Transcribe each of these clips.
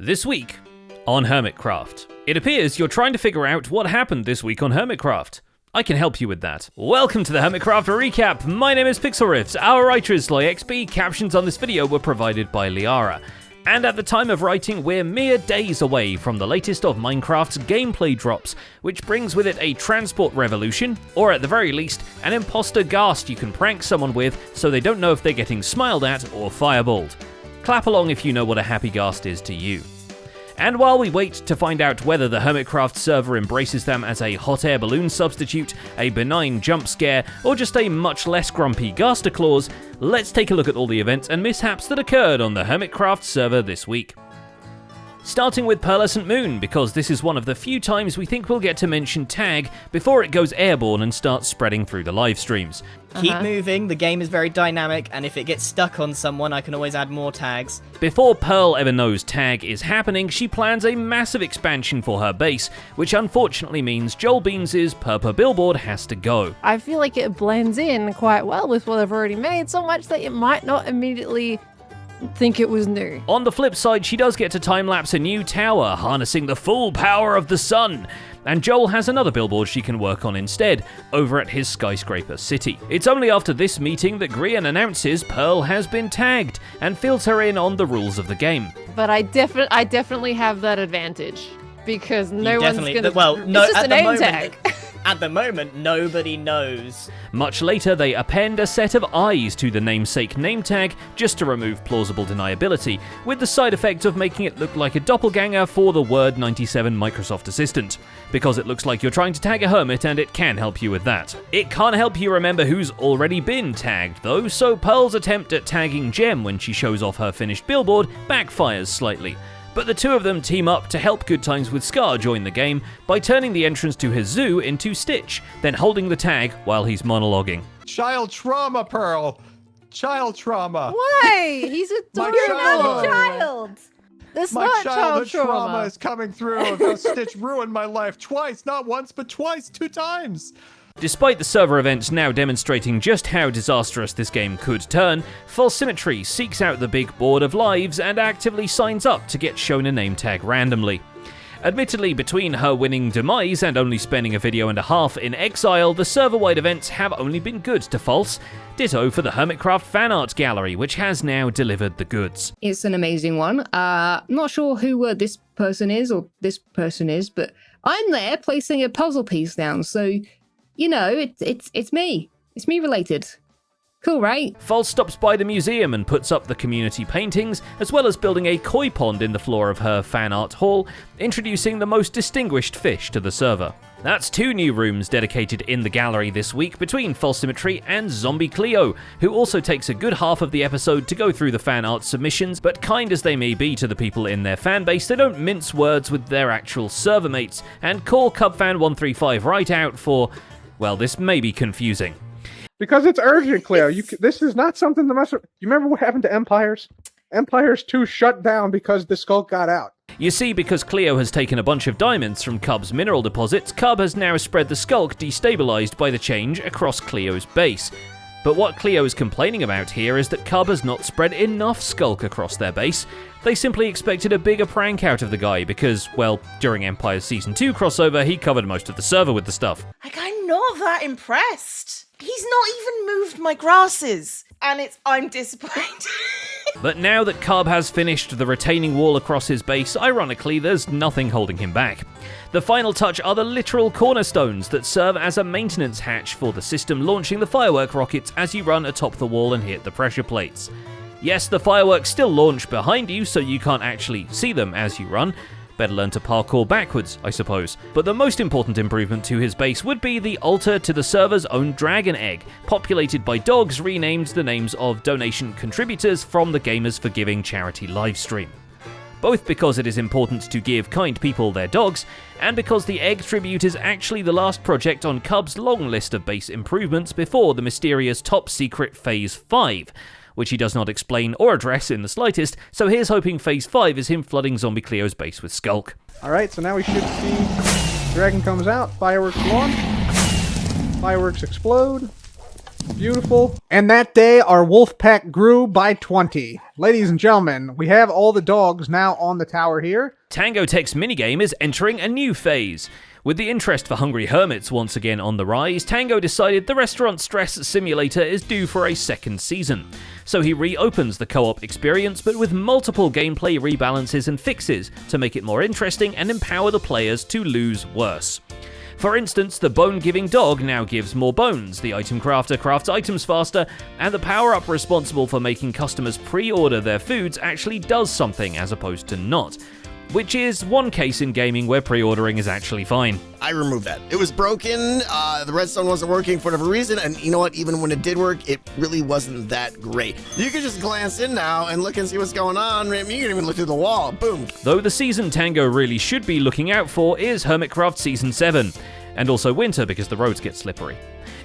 This week on Hermitcraft. It appears you're trying to figure out what happened this week on Hermitcraft. I can help you with that. Welcome to the Hermitcraft recap. My name is Pixel Riffs. Our writer is SlyXB. Captions on this video were provided by Liara. And at the time of writing, we're mere days away from the latest of Minecraft's gameplay drops, which brings with it a transport revolution, or at the very least, an imposter ghast you can prank someone with so they don't know if they're getting smiled at or fireballed. Clap along if you know what a happy ghast is to you. And while we wait to find out whether the Hermitcraft server embraces them as a hot air balloon substitute, a benign jump scare, or just a much less grumpy Gaster Claus, let's take a look at all the events and mishaps that occurred on the Hermitcraft server this week. Starting with Pearlescent Moon, because this is one of the few times we think we'll get to mention tag before it goes airborne and starts spreading through the live streams. Keep moving, the game is very dynamic, and if it gets stuck on someone, I can always add more tags. Before Pearl ever knows tag is happening, she plans a massive expansion for her base, which unfortunately means Joel Beans' Purple Billboard has to go. I feel like it blends in quite well with what I've already made, so much that it might not immediately think it was new. On the flip side, she does get to time-lapse a new tower, harnessing the full power of the sun. And Joel has another billboard she can work on instead, over at his skyscraper city. It's only after this meeting that Grian announces Pearl has been tagged, and fills her in on the rules of the game. But I definitely have that advantage, because no one's gonna... Well, no, it's just at a the name moment, tag. At the moment, nobody knows. Much later, they append a set of eyes to the namesake name tag just to remove plausible deniability, with the side effect of making it look like a doppelganger for the Word 97 Microsoft Assistant, because it looks like you're trying to tag a hermit and it can help you with that. It can't help you remember who's already been tagged though, so Pearl's attempt at tagging Gem when she shows off her finished billboard backfires slightly. But the two of them team up to help Good Times with Scar join the game by turning the entrance to his zoo into Stitch, then holding the tag while he's monologuing. Child trauma, Pearl! Child trauma! Why? He's adorable. You're not a child. That's My not childhood child trauma is coming through of how Stitch ruined my life twice, not once, but twice, 2 times! Despite the server events now demonstrating just how disastrous this game could turn, False Symmetry seeks out the big board of lives and actively signs up to get shown a name tag randomly. Admittedly, between her winning demise and only spending a video and a half in exile, the server-wide events have only been good to False. Ditto for the Hermitcraft fan art gallery, which has now delivered the goods. It's an amazing one. Not sure who this person is, but I'm there placing a puzzle piece down, so... You know, it's me. It's me related. Cool, right? False stops by the museum and puts up the community paintings, as well as building a koi pond in the floor of her fan art hall, introducing the most distinguished fish to the server. That's 2 new rooms dedicated in the gallery this week between False Symmetry and Zombie Cleo, who also takes a good half of the episode to go through the fan art submissions, but kind as they may be to the people in their fan base, they don't mince words with their actual server mates, and call Cubfan135 right out for... well, this may be confusing. Because it's urgent, Cleo. This is not something to mess with. You remember what happened to Empires? Empires 2 shut down because the Skulk got out. You see, because Cleo has taken a bunch of diamonds from Cub's mineral deposits, Cub has now spread the Skulk destabilized by the change across Cleo's base. But what Cleo is complaining about here is that Cub has not spread enough Skulk across their base. They simply expected a bigger prank out of the guy because, well, during Empire's Season 2 crossover, he covered most of the server with the stuff. Like, I'm not that impressed. He's not even moved my grasses. And I'm disappointed. But now that Cub has finished the retaining wall across his base, ironically, there's nothing holding him back. The final touch are the literal cornerstones that serve as a maintenance hatch for the system launching the firework rockets as you run atop the wall and hit the pressure plates. Yes, the fireworks still launch behind you, so you can't actually see them as you run. Better learn to parkour backwards, I suppose. But the most important improvement to his base would be the altar to the server's own dragon egg, populated by dogs renamed the names of donation contributors from the Gamers for Giving charity livestream. Both because it is important to give kind people their dogs, and because the egg tribute is actually the last project on Cub's long list of base improvements before the mysterious top secret Phase 5. Which he does not explain or address in the slightest, so here's hoping Phase 5 is him flooding Zombie Cleo's base with Skulk. Alright, so now we should see Dragon comes out, fireworks launch, fireworks explode, Beautiful. And that day, our wolf pack grew by 20. Ladies and gentlemen, we have all the dogs now on the tower here. Tango Tech's minigame is entering a new phase. With the interest for hungry hermits once again on the rise, Tango decided the restaurant stress simulator is due for a second season. So he reopens the co-op experience, but with multiple gameplay rebalances and fixes to make it more interesting and empower the players to lose worse. For instance, the bone-giving dog now gives more bones, the item crafter crafts items faster, and the power-up responsible for making customers pre-order their foods actually does something as opposed to not. Which is one case in gaming where pre-ordering is actually fine. I removed that. It was broken, the redstone wasn't working for whatever reason, and you know what, even when it did work, it really wasn't that great. You can just glance in now and look and see what's going on. You can even look through the wall, boom. Though the season Tango really should be looking out for is Hermitcraft Season 7, and also winter because the roads get slippery.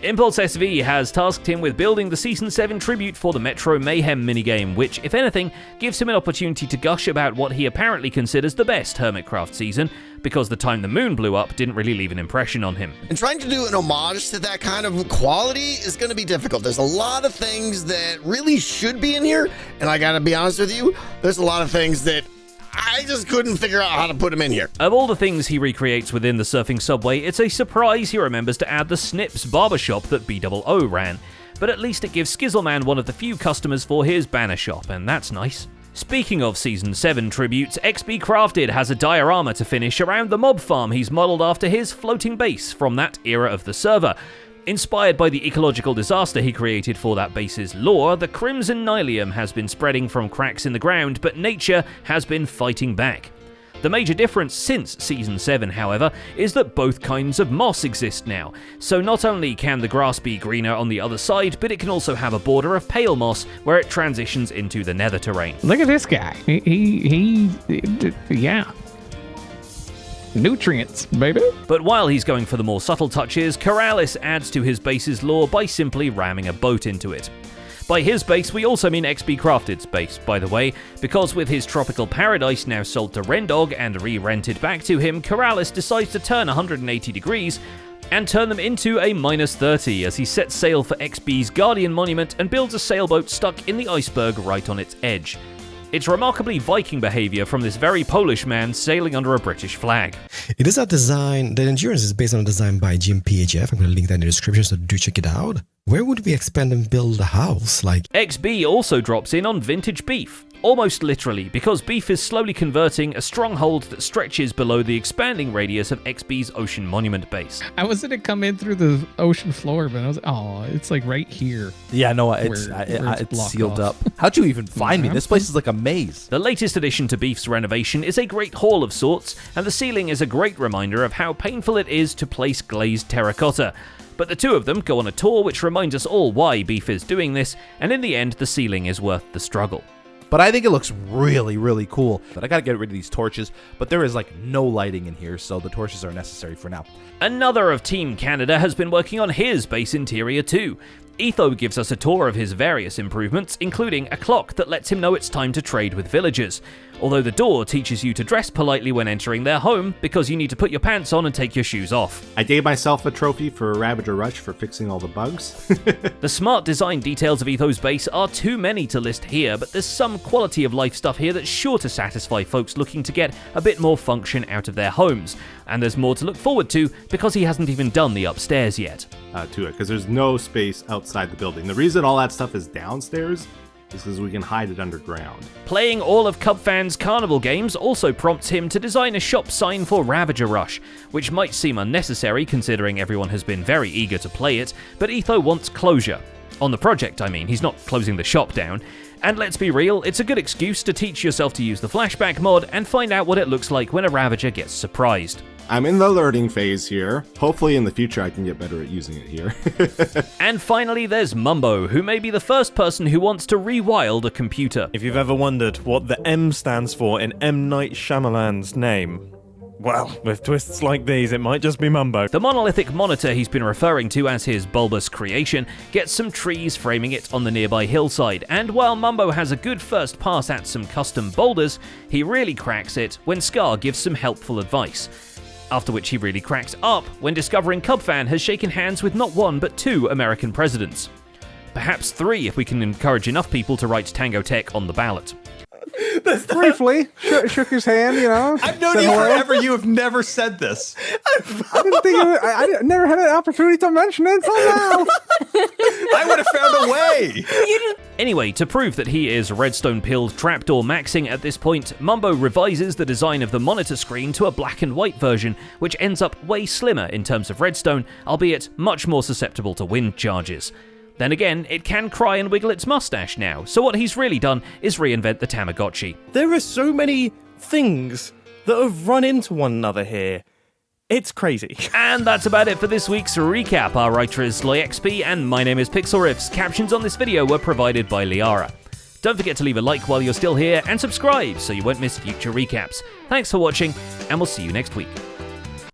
Impulse SV has tasked him with building the Season 7 tribute for the Metro Mayhem minigame, which, if anything, gives him an opportunity to gush about what he apparently considers the best Hermitcraft season, because the time the moon blew up didn't really leave an impression on him. And trying to do an homage to that kind of quality is going to be difficult. There's a lot of things that really should be in here, and I gotta be honest with you, there's a lot of things that I just couldn't figure out how to put them in here. Of all the things he recreates within the surfing subway, it's a surprise he remembers to add the Snips barbershop that BOO ran. But at least it gives Skizzleman one of the few customers for his banner shop, and that's nice. Speaking of Season 7 tributes, XB Crafted has a diorama to finish around the mob farm he's modelled after his floating base from that era of the server. Inspired by the ecological disaster he created for that base's lore, the Crimson Nylium has been spreading from cracks in the ground, but nature has been fighting back. The major difference since Season 7, however, is that both kinds of moss exist now, so not only can the grass be greener on the other side, but it can also have a border of pale moss where it transitions into the nether terrain. Look at this guy. Yeah. Nutrients, baby. But while he's going for the more subtle touches, Corrales adds to his base's lore by simply ramming a boat into it. By his base, we also mean XB Crafted's base, by the way, because with his tropical paradise now sold to Rendog and re-rented back to him, Corrales decides to turn 180 degrees and turn them into a -30 as he sets sail for XB's Guardian Monument and builds a sailboat stuck in the iceberg right on its edge. It's remarkably Viking behavior from this very Polish man sailing under a British flag. It is a design, the endurance is based on a design by Jim PHF. I'm going to link that in the description, so do check it out. Where would we expand and build a house? XB also drops in on vintage beef. Almost literally, because beef is slowly converting a stronghold that stretches below the expanding radius of XB's Ocean Monument base. I was going to come in through the ocean floor, but I was it's like right here. Yeah, no, it's sealed up. How'd you even find me? This place is like a maze. The latest addition to Beef's renovation is a great hall of sorts, and the ceiling is a great reminder of how painful it is to place glazed terracotta. But the two of them go on a tour which reminds us all why Beef is doing this, and in the end, the ceiling is worth the struggle. But I think it looks really, really cool. But I gotta get rid of these torches, but there is no lighting in here, so the torches are necessary for now. Another of Team Canada has been working on his base interior too. Etho gives us a tour of his various improvements, including a clock that lets him know it's time to trade with villagers. Although the door teaches you to dress politely when entering their home, because you need to put your pants on and take your shoes off. I gave myself a trophy for Ravager Rush for fixing all the bugs. The smart design details of Etho's base are too many to list here, but there's some quality of life stuff here that's sure to satisfy folks looking to get a bit more function out of their homes. And there's more to look forward to, because he hasn't even done the upstairs yet. To it, because there's no space outside the building. The reason all that stuff is downstairs is because we can hide it underground. Playing all of Cubfan's carnival games also prompts him to design a shop sign for Ravager Rush, which might seem unnecessary considering everyone has been very eager to play it, but Etho wants closure. On the project, I mean, he's not closing the shop down. And let's be real, it's a good excuse to teach yourself to use the flashback mod and find out what it looks like when a Ravager gets surprised. I'm in the learning phase here. Hopefully in the future I can get better at using it here. And finally there's Mumbo, who may be the first person who wants to rewild a computer. If you've ever wondered what the M stands for in M. Night Shyamalan's name, well, with twists like these, it might just be Mumbo. The monolithic monitor he's been referring to as his bulbous creation gets some trees framing it on the nearby hillside, and while Mumbo has a good first pass at some custom boulders, he really cracks it when Scar gives some helpful advice. After which he really cracks up when discovering Cubfan has shaken hands with not one but two American presidents. Perhaps 3 if we can encourage enough people to write Tango Tech on the ballot. Briefly, shook his hand, you know. I've known you forever. You have never said this. I didn't think I never had an opportunity to mention it until now. I would have found a way. Anyway, to prove that he is redstone-pilled trapdoor maxing at this point, Mumbo revises the design of the monitor screen to a black and white version, which ends up way slimmer in terms of redstone, albeit much more susceptible to wind charges. Then again, it can cry and wiggle its mustache now, so what he's really done is reinvent the Tamagotchi. There are so many things that have run into one another here. It's crazy. And that's about it for this week's recap. Our writer is SlyXP, and my name is Pixel Riffs. Captions on this video were provided by Liara. Don't forget to leave a like while you're still here, and subscribe so you won't miss future recaps. Thanks for watching, and we'll see you next week.